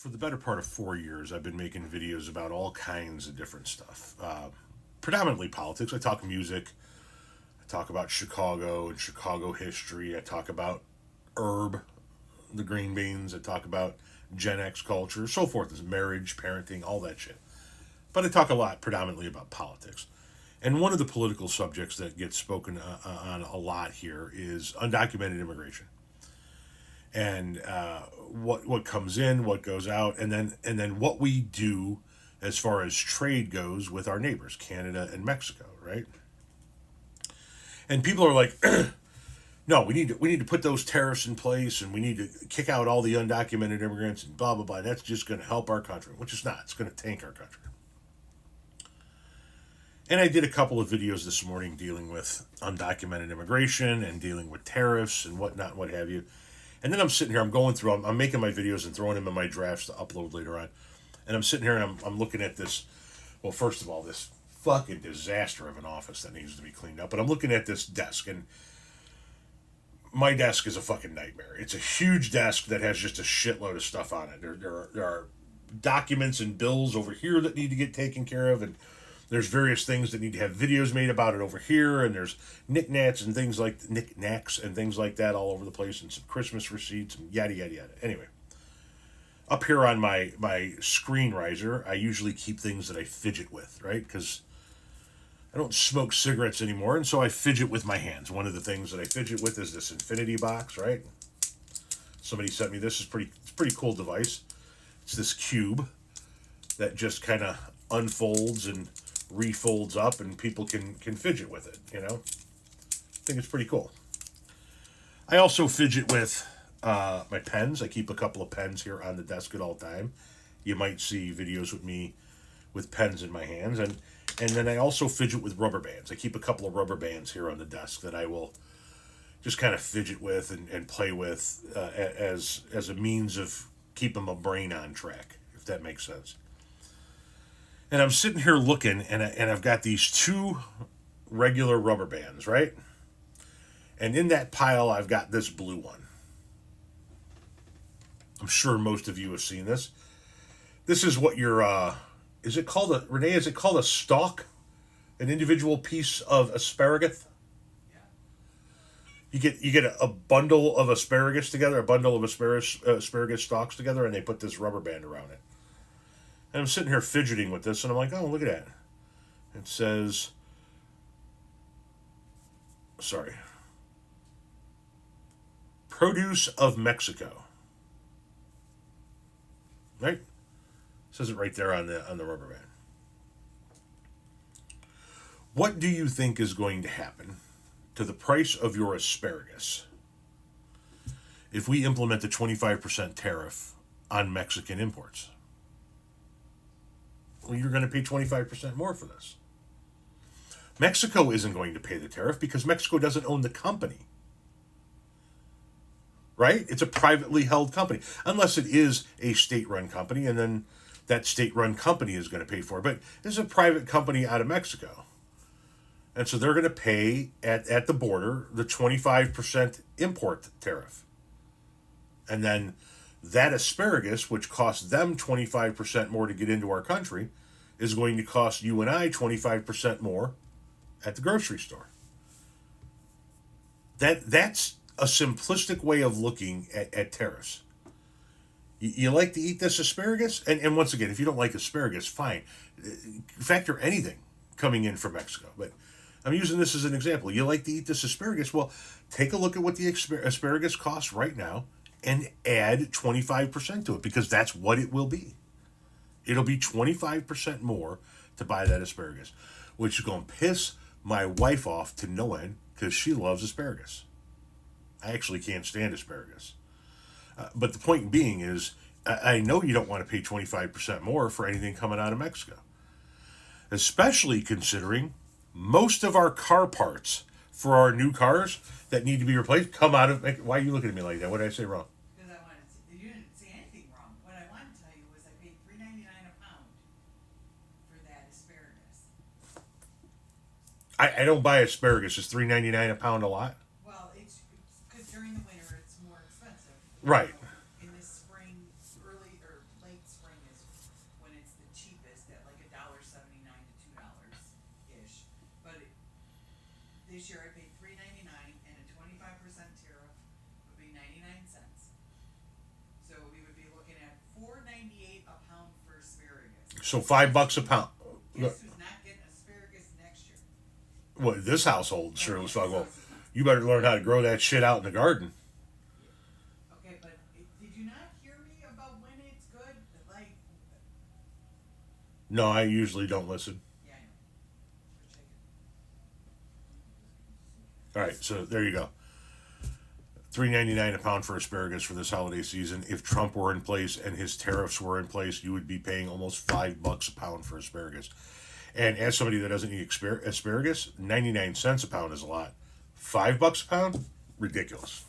for the better part of 4 years, I've been making videos about all kinds of different stuff. Predominantly politics. I talk music. I talk about Chicago and Chicago history. I talk about herb, the green beans. I talk about Gen X culture, so forth, as marriage, parenting, all that shit. But I talk a lot, predominantly about politics. And one of the political subjects that gets spoken on a lot here is undocumented immigration, and what comes in, what goes out, and then what we do as far as trade goes with our neighbors, Canada and Mexico, right? And people are like, no, we need to put those tariffs in place, and we need to kick out all the undocumented immigrants, and blah blah blah. That's just going to help our country, which is not. It's going to tank our country. And I did a couple of videos this morning dealing with undocumented immigration and dealing with tariffs and whatnot, what have you. And then I'm sitting here, I'm going through, I'm making my videos and throwing them in my drafts to upload later on. And I'm sitting here and I'm looking at this, well, first of all, this fucking disaster of an office that needs to be cleaned up. But I'm looking at this desk, and my desk is a fucking nightmare. It's a huge desk that has just a shitload of stuff on it. There are documents and bills over here that need to get taken care of, and there's various things that need to have videos made about it over here, and there's knickknacks and things like that all over the place, and some Christmas receipts and yada yada yada. Anyway, up here on my screen riser, I usually keep things that I fidget with, right? Because I don't smoke cigarettes anymore, and so I fidget with my hands. One of the things that I fidget with is this infinity box, right? Somebody sent me this. It's a pretty cool device. It's this cube that just kind of unfolds and refolds up, and people can fidget with it, you know? I think it's pretty cool. I also fidget with my pens. I keep a couple of pens here on the desk at all time. You might see videos with me with pens in my hands, and then I also fidget with rubber bands. I keep a couple of rubber bands here on the desk that I will just kind of fidget with and play with as a means of keeping my brain on track, if that makes sense. And I'm sitting here looking, and I've got these two regular rubber bands, right? And in that pile, I've got this blue one. I'm sure most of you have seen this. This is what your, is it called Renee, is it called a stalk? An individual piece of asparagus? You get a bundle of asparagus together, a bundle of asparagus stalks together, and they put this rubber band around it. And I'm sitting here fidgeting with this, and I'm like, oh, look at that. It says, produce of Mexico. Right? It says it right there on the rubber band. What do you think is going to happen to the price of your asparagus if we implement the 25% tariff on Mexican imports? Well, you're going to pay 25% more for this. Mexico isn't going to pay the tariff because Mexico doesn't own the company. Right? It's a privately held company. Unless it is a state-run company, and then that state-run company is going to pay for it. But this is a private company out of Mexico. And so they're going to pay at the border the 25% import tariff. And then that asparagus, which costs them 25% more to get into our country, is going to cost you and I 25% more at the grocery store. That's a simplistic way of looking at tariffs. You like to eat this asparagus? And once again, if you don't like asparagus, fine. Factor anything coming in from Mexico. But I'm using this as an example. You like to eat this asparagus? Well, take a look at what the asparagus costs right now and add 25% to it, because that's what it will be. It'll be 25% more to buy that asparagus, which is going to piss my wife off to no end because she loves asparagus. I actually can't stand asparagus. But the point being is, I know you don't want to pay 25% more for anything coming out of Mexico, especially considering most of our car parts for our new cars that need to be replaced come out of. Why are you looking at me like that? What did I say wrong? Because I wanted to. You didn't say anything wrong. What I wanted to tell you was I paid $3.99 a pound for that asparagus. I don't buy asparagus. Is $3.99 a pound a lot? Well, it's because during the winter it's more expensive. Right. In the spring, early or late this year I paid $3.99, and a 25% tariff would be 99 cents. So we would be looking at $4.98 a pound for asparagus. So $5 a pound. Guess who's not getting asparagus next year? What this household sure Okay, was like, this well, house is not. you better learn how to grow that shit out in the garden. Okay, but did you not hear me about when it's good? Like, No, I usually don't listen. yeah, I know. For chicken. All right, so there you go. $3.99 a pound for asparagus for this holiday season. If Trump were in place and his tariffs were in place, you would be paying almost $5 a pound for asparagus. And as somebody that doesn't eat asparagus, 99 cents a pound is a lot. $5 a pound, ridiculous.